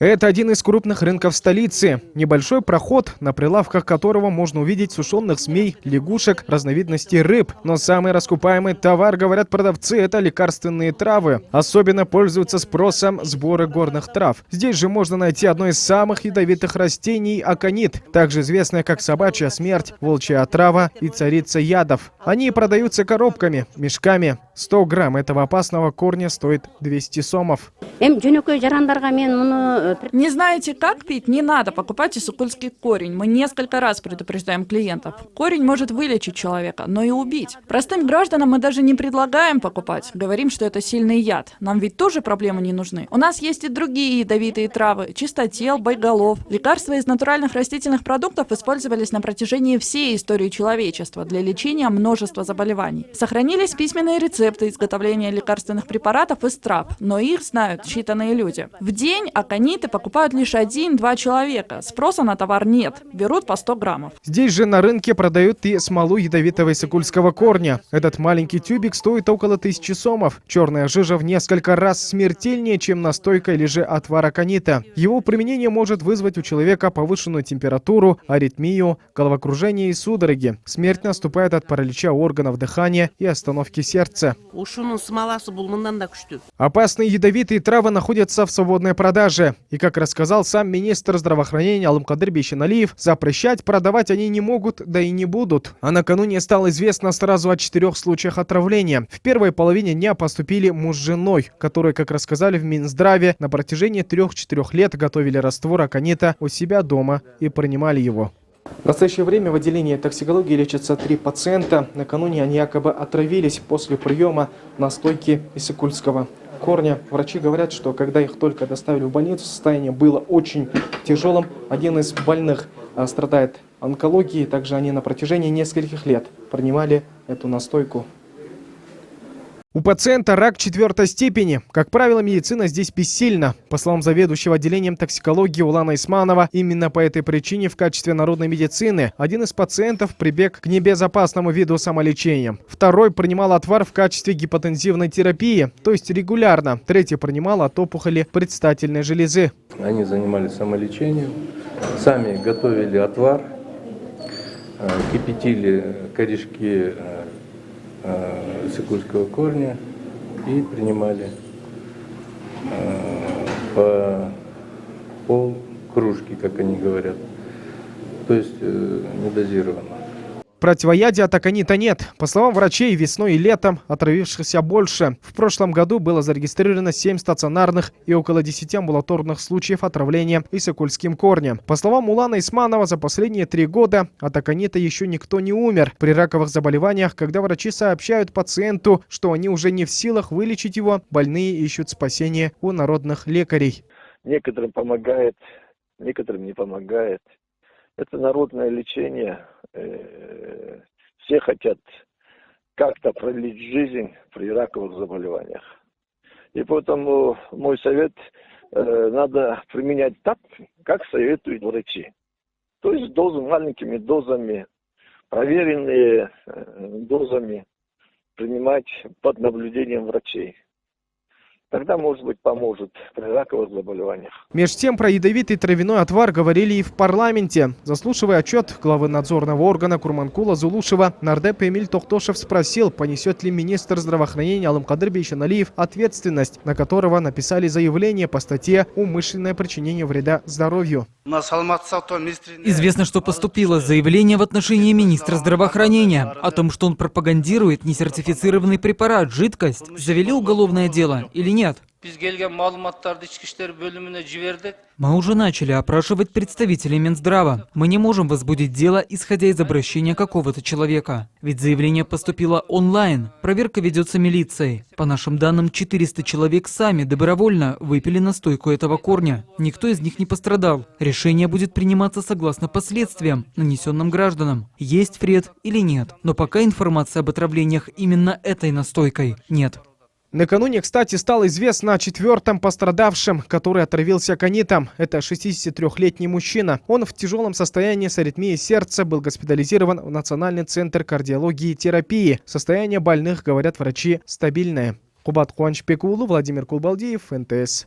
Это один из крупных рынков столицы. Небольшой проход, на прилавках которого можно увидеть сушеных змей, лягушек, разновидностей рыб. Но самый раскупаемый товар, говорят продавцы, это лекарственные травы. Особенно пользуются спросом сборы горных трав. Здесь же можно найти одно из самых ядовитых растений – аконит, также известное как собачья смерть, волчья отрава и царица ядов. Они продаются коробками, мешками. 100 грамм этого опасного корня стоит 200 сомов. Не знаете, как пить? Не надо, покупайте суккульский корень. Мы несколько раз предупреждаем клиентов. Корень может вылечить человека, но и убить. Простым гражданам мы даже не предлагаем покупать. Говорим, что это сильный яд. Нам ведь тоже проблемы не нужны. У нас есть и другие ядовитые травы. Чистотел, боеголов. Лекарства из натуральных растительных продуктов использовались на протяжении всей истории человечества для лечения множества заболеваний. Сохранились письменные рецепты изготовления лекарственных препаратов из трав, но их знают считанные люди. В день акониты покупают лишь 1-2 человека. Спроса на товар нет. Берут по 100 граммов. Здесь же на рынке продают и смолу ядовитого сыкульского корня. Этот маленький тюбик стоит около 1000 сомов. Черная жижа в несколько раз смертельнее, чем настойка или же отвар аконита. Его применение может вызвать у человека повышенную температуру, аритмию, головокружение и судороги. Смерть наступает от паралича органов дыхания и остановки сердца. Опасные ядовитые травы находятся в свободной продаже. И, как рассказал сам министр здравоохранения Алымкадыр Бейшеналиев, запрещать продавать они не могут, да и не будут. А накануне стало известно сразу о 4 случаях отравления. В первой половине дня поступили муж с женой, которые, как рассказали в Минздраве, на протяжении 3-4 лет готовили раствор аконита у себя дома и принимали его. В настоящее время в отделении токсикологии лечатся 3 пациента. Накануне они якобы отравились после приема настойки из сыкульского корня. Врачи говорят, что когда их только доставили в больницу, состояние было очень тяжелым. Один из больных страдает онкологией, также они на протяжении нескольких лет принимали эту настойку. У пациента рак 4-й степени. Как правило, медицина здесь бессильна. По словам заведующего отделением токсикологии Улана Исманова, именно по этой причине в качестве народной медицины один из пациентов прибег к небезопасному виду самолечения. Второй принимал отвар в качестве гипотензивной терапии, то есть регулярно. Третий принимал от опухоли предстательной железы. Они занимались самолечением, сами готовили отвар, кипятили корешки сыкульского корня и принимали по полкружки, как они говорят, то есть недозированно. Противоядия от аконита нет. По словам врачей, весной и летом отравившихся больше. В прошлом году было зарегистрировано 7 стационарных и около 10 амбулаторных случаев отравления сыкульским корнем. По словам Улана Исманова, за последние 3 года от аконита еще никто не умер. При раковых заболеваниях, когда врачи сообщают пациенту, что они уже не в силах вылечить его, больные ищут спасения у народных лекарей. Некоторым помогает, некоторым не помогает. Это народное лечение. Все хотят как-то продлить жизнь при раковых заболеваниях. И поэтому мой совет, надо применять так, как советуют врачи. То есть маленькими дозами, проверенные дозами принимать под наблюдением врачей. Тогда, может быть, поможет при раковых заболеваниях. Между тем, про ядовитый травяной отвар говорили и в парламенте. Заслушивая отчет главы надзорного органа Курманкула Зулушева, нардеп Эмиль Тохтошев спросил, понесет ли министр здравоохранения Алымкадыр Бейшеналиев ответственность, на которого написали заявление по статье «Умышленное причинение вреда здоровью». Известно, что поступило заявление в отношении министра здравоохранения о том, что он пропагандирует несертифицированный препарат, жидкость. Завели уголовное дело или нет? Мы уже начали опрашивать представителей Минздрава. Мы не можем возбудить дело, исходя из обращения какого-то человека. Ведь заявление поступило онлайн. Проверка ведется милицией. По нашим данным, 400 человек сами добровольно выпили настойку этого корня. Никто из них не пострадал. Решение будет приниматься согласно последствиям, нанесенным гражданам. Есть вред или нет. Но пока информации об отравлениях именно этой настойкой нет. Накануне, кстати, стало известно о 4-м пострадавшем, который отравился аконитом. Это 63-летний мужчина. Он в тяжелом состоянии с аритмией сердца был госпитализирован в Национальный центр кардиологии и терапии. Состояние больных, говорят врачи, стабильное. Кубат Куанчбек уулу, Владимир Кулбалдиев, НТС.